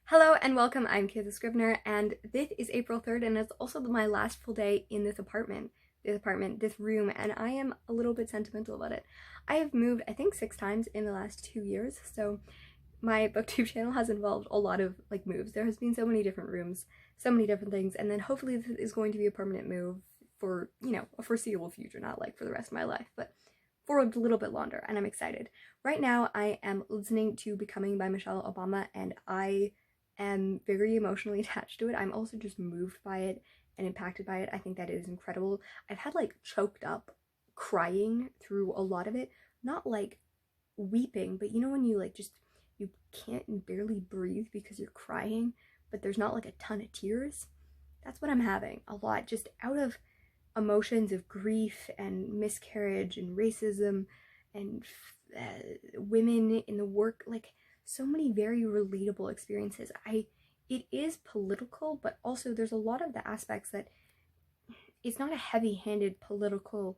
Hello and welcome, I'm Kate the Scrivener, and this is April 3rd, and it's also my last full day in this room, and I am a little bit sentimental about it. I have moved, I think, 6 times in the last 2 years, so my booktube channel has involved a lot of, moves. There has been so many different rooms, so many different things, and then hopefully this is going to be a permanent move for, a foreseeable future, not like for the rest of my life, but for a little bit longer, and I'm excited. Right now, I am listening to Becoming by Michelle Obama, and I am very emotionally attached to it. I'm also just moved by it and impacted by it. I think that it is incredible. I've had choked up crying through a lot of it. Not weeping, but when you you can't barely breathe because you're crying, but there's not a ton of tears. That's what I'm having a lot, just out of emotions of grief and miscarriage and racism and women in the work, so many very relatable experiences. It is political, but also there's a lot of the aspects that it's not a heavy-handed political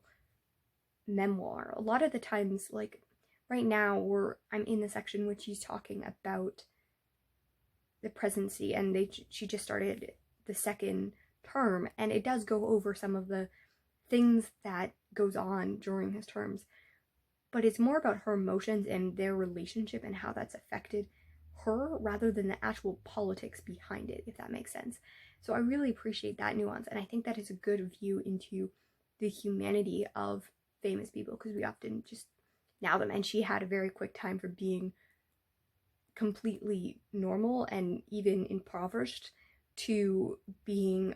memoir. A lot of the times, right now, I'm in the section which she's talking about the presidency, and she just started the second term, and it does go over some of the things that goes on during his terms, but it's more about her emotions and their relationship and how that's affected her rather than the actual politics behind it, if that makes sense. So I really appreciate that nuance, and I think that is a good view into the humanity of famous people, because we often just now them, and she had a very quick time for being completely normal and even impoverished to being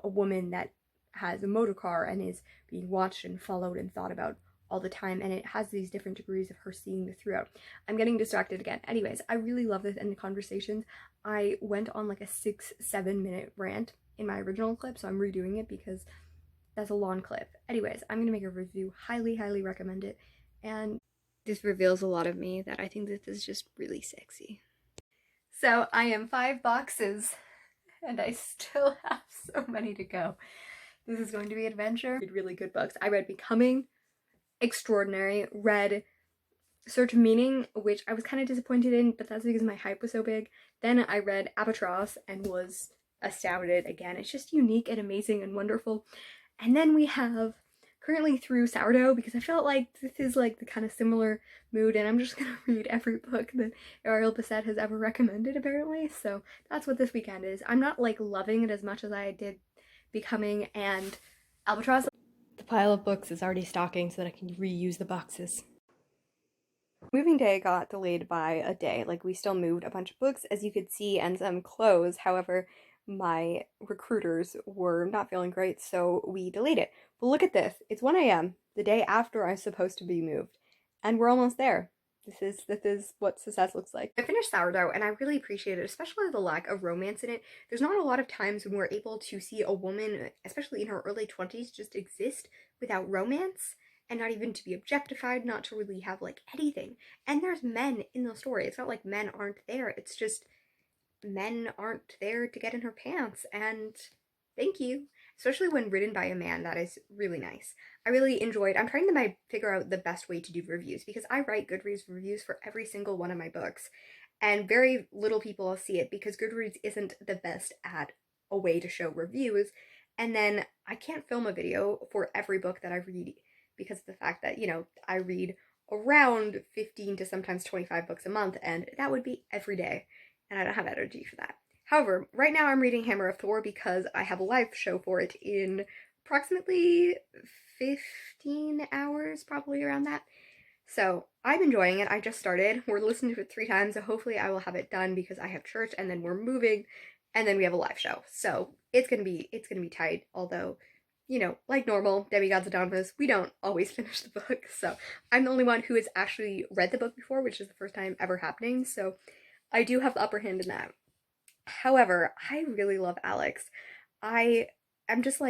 a woman that has a motor car and is being watched and followed and thought about all the time, and it has these different degrees of her seeing the throughout. I'm getting distracted again. Anyways, I really love this and the conversations. I went on a 6-7 minute rant in my original clip, so I'm redoing it because that's a long clip. Anyways, I'm gonna make a review. Highly recommend it, and this reveals a lot of me that I think this is just really sexy. So I am 5 boxes and I still have so many to go. This is going to be an adventure. Read really good books. I read Becoming, extraordinary, read Search of Meaning, which I was kind of disappointed in, but that's because my hype was so big. Then I read Albatross and was astounded again. It's just unique and amazing and wonderful. And then we have currently through Sourdough, because I felt like this is the kind of similar mood, and I'm just gonna read every book that Ariel Bissett has ever recommended apparently. So that's what this weekend is. I'm not loving it as much as I did Becoming and Albatross. The pile of books is already stocking so that I can reuse the boxes. Moving day got delayed by a day. We still moved a bunch of books, as you could see, and some clothes. However, my recruiters were not feeling great, so we delayed it. But look at this. It's 1 a.m., the day after I'm supposed to be moved, and we're almost there. This is what success looks like. I finished Sourdough, and I really appreciate it, especially the lack of romance in it. There's not a lot of times when we're able to see a woman, especially in her early 20s, just exist without romance, and not even to be objectified, not to really have anything. And there's men in the story. It's not like men aren't there. It's just men aren't there to get in her pants, and thank you. Especially when written by a man, that is really nice. I really enjoyed. I'm trying to figure out the best way to do reviews, because I write Goodreads reviews for every single one of my books, and very little people see it because Goodreads isn't the best at a way to show reviews. And then I can't film a video for every book that I read because of the fact that, I read around 15 to sometimes 25 books a month, and that would be every day, and I don't have energy for that. However, right now I'm reading Hammer of Thor because I have a live show for it in approximately 15 hours, probably around that. So I'm enjoying it. I just started. We're listening to it 3 times, so hopefully I will have it done because I have church and then we're moving and then we have a live show. So it's gonna be tight, although, like normal, Demigods and Donvas, we don't always finish the book. So I'm the only one who has actually read the book before, which is the first time ever happening. So I do have the upper hand in that. However, I really love Alex. I'm just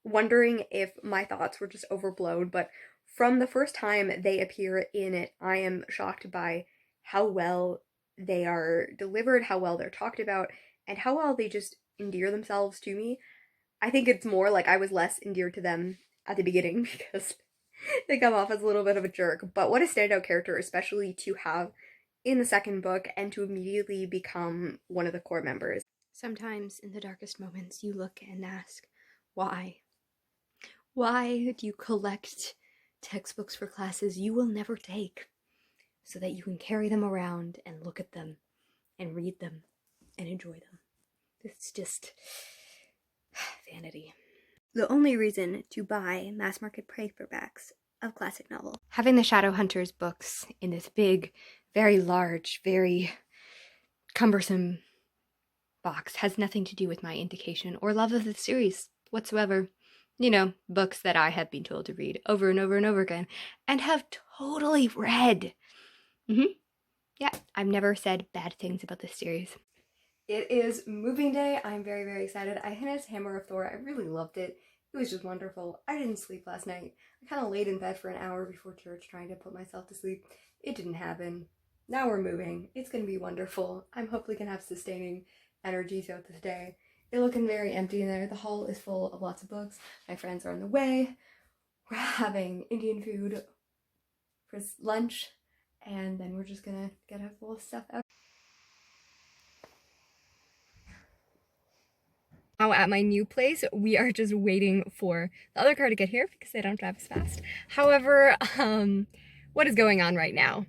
wondering if my thoughts were just overblown, but from the first time they appear in it, I am shocked by how well they are delivered, how well they're talked about, and how well they just endear themselves to me. I think it's more I was less endeared to them at the beginning because they come off as a little bit of a jerk, but what a standout character, especially to have in the second book and to immediately become one of the core members. Sometimes in the darkest moments you look and ask, why? Why do you collect textbooks for classes you will never take so that you can carry them around and look at them and read them and enjoy them? It's just vanity. The only reason to buy mass market paperbacks of classic novels, having the Shadowhunters books in this big, very large, very cumbersome box, has nothing to do with my indication or love of the series whatsoever. You know, books that I have been told to read over and over and over again and have totally read. Yeah, I've never said bad things about this series. It is moving day. I'm very, very excited. I finished Hammer of Thor. I really loved it. It was just wonderful. I didn't sleep last night. I kind of laid in bed for an hour before church trying to put myself to sleep. It didn't happen. Now we're moving. It's going to be wonderful. I'm hopefully going to have sustaining energy throughout this day. It's looking very empty in there. The hall is full of lots of books. My friends are on the way. We're having Indian food for lunch, and then we're just gonna get our little stuff out. Now at my new place, we are just waiting for the other car to get here because they don't drive as fast. However, what is going on right now?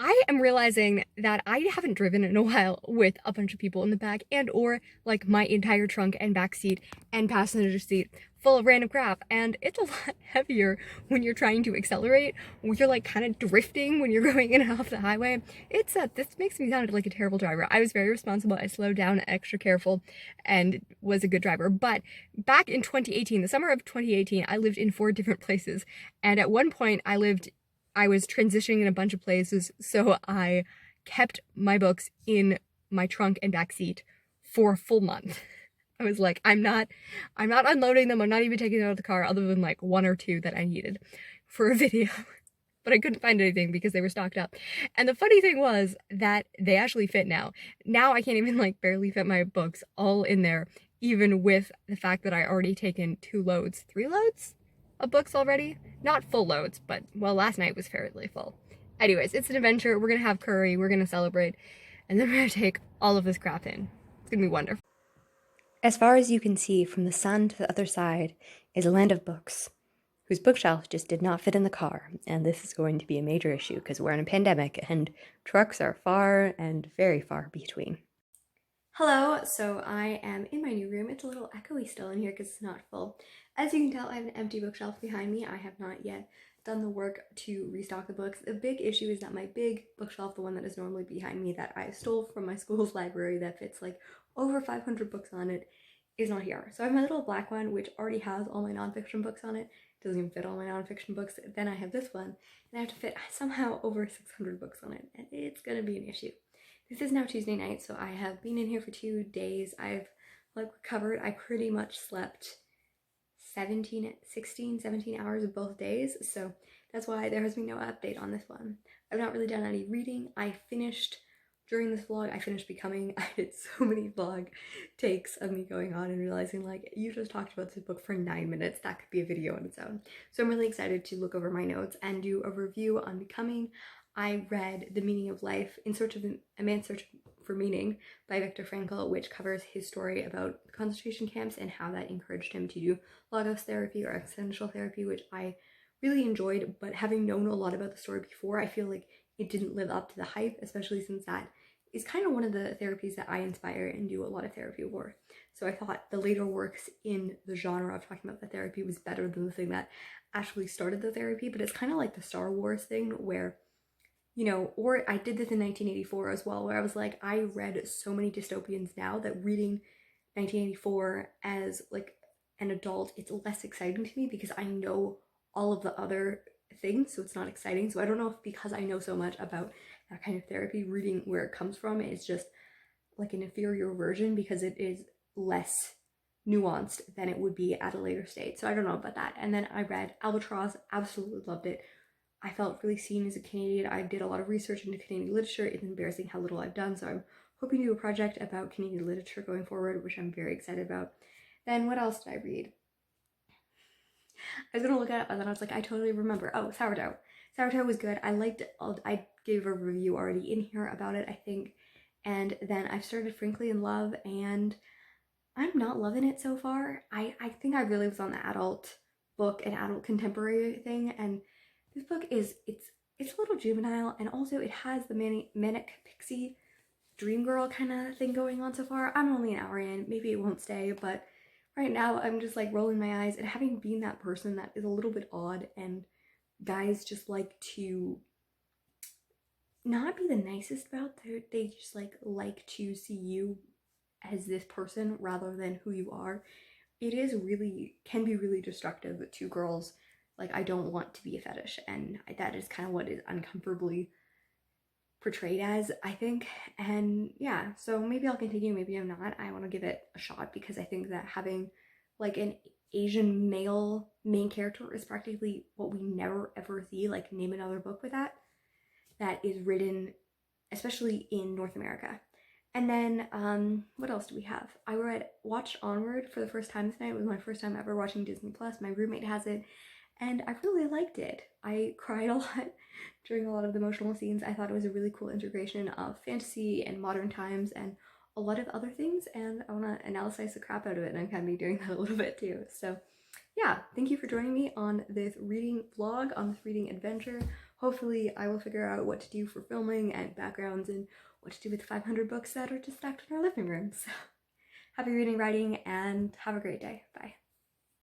I am realizing that I haven't driven in a while with a bunch of people in the back and or like my entire trunk and back seat and passenger seat full of random crap, and it's a lot heavier when you're trying to accelerate, when you're like kind of drifting when you're going in and off the highway. It's this makes me sound like a terrible driver. I was very responsible. I slowed down, extra careful, and was a good driver. But back in 2018, the summer of 2018, I lived in 4 different places, and at one point I was transitioning in a bunch of places, so I kept my books in my trunk and back seat for a full month. I was like, I'm not unloading them. I'm not even taking them out of the car other than like 1 or 2 that I needed for a video. But I couldn't find anything because they were stocked up. And the funny thing was that they actually fit now. Now I can't even like barely fit my books all in there, even with the fact that I already taken 3 loads of books already. Not full loads, but well, last night was fairly full. Anyways, it's an adventure. We're gonna have curry, we're gonna celebrate, and then we're gonna take all of this crap in. It's gonna be wonderful. As far as you can see from the sun to the other side is a land of books, whose bookshelf just did not fit in the car, and this is going to be a major issue because we're in a pandemic and trucks are far and very far between. Hello, so I am in my new room. It's a little echoey still in here because it's not full. As you can tell, I have an empty bookshelf behind me. I have not yet done the work to restock the books. The big issue is that my big bookshelf, the one that is normally behind me that I stole from my school's library that fits like over 500 books on it, is not here. So I have my little black one, which already has all my nonfiction books on it. It doesn't even fit all my nonfiction books. Then I have this one, and I have to fit somehow over 600 books on it, and it's gonna be an issue. This is now Tuesday night, so I have been in here for 2 days. I've like recovered. I pretty much slept 17 hours of both days, so that's why there has been no update on this one. I've not really done any reading. During this vlog, I finished Becoming. I did so many vlog takes of me going on and realizing like, you just talked about this book for 9 minutes. That could be a video on its own. So I'm really excited to look over my notes and do a review on Becoming. I read The Meaning of Life, A Man's Search for Meaning by Viktor Frankl, which covers his story about concentration camps and how that encouraged him to do logos therapy or existential therapy, which I really enjoyed. But having known a lot about the story before, I feel like it didn't live up to the hype, especially since that is kind of one of the therapies that I inspire and do a lot of therapy for. So I thought the later works in the genre of talking about the therapy was better than the thing that actually started the therapy. But it's kind of like the Star Wars thing where, you know, or I did this in 1984 as well, where I was like, I read so many dystopians now that reading 1984 as like an adult, it's less exciting to me because I know all of the other things, so it's not exciting. So I don't know if because I know so much about that kind of therapy, reading where it comes from is just like an inferior version because it is less nuanced than it would be at a later stage. So I don't know about that. And then I read Albatross, absolutely loved it. I felt really seen as a Canadian. I did a lot of research into Canadian literature. It's embarrassing how little I've done, so I'm hoping to do a project about Canadian literature going forward, which I'm very excited about. Then what else did I read? I was gonna look it up and then I was like, I totally remember. Oh, Sourdough. Sourdough was good. I gave a review already in here about it, I think. And then I've started Frankly in Love, and I'm not loving it so far. I think I really was on the adult book and adult contemporary thing, and this book it's a little juvenile, and also it has the manic pixie dream girl kind of thing going on so far. I'm only an hour in, maybe it won't stay, but right now I'm just like rolling my eyes, and having been that person that is a little bit odd, and guys just like to not be the nicest about it. They just like to see you as this person rather than who you are. It is really can be really destructive to girls. Like, I don't want to be a fetish, and that is kind of what is uncomfortably portrayed as, I think. And yeah, so maybe I'll continue, maybe I'm not. I want to give it a shot because I think that having like an Asian male main character is practically what we never ever see. Like, name another book with that is written, especially in North America. And then what else do we have? Watched Onward for the first time this night. It was my first time ever watching Disney Plus. My roommate has it, and I really liked it. I cried a lot during a lot of the emotional scenes. I thought it was a really cool integration of fantasy and modern times and a lot of other things, and I want to analyze the crap out of it, and I'm kind of doing that a little bit too. So yeah, thank you for joining me on this reading vlog, on this reading adventure. Hopefully I will figure out what to do for filming and backgrounds and what to do with 500 books that are just stacked in our living room. So happy reading, writing, and have a great day. Bye.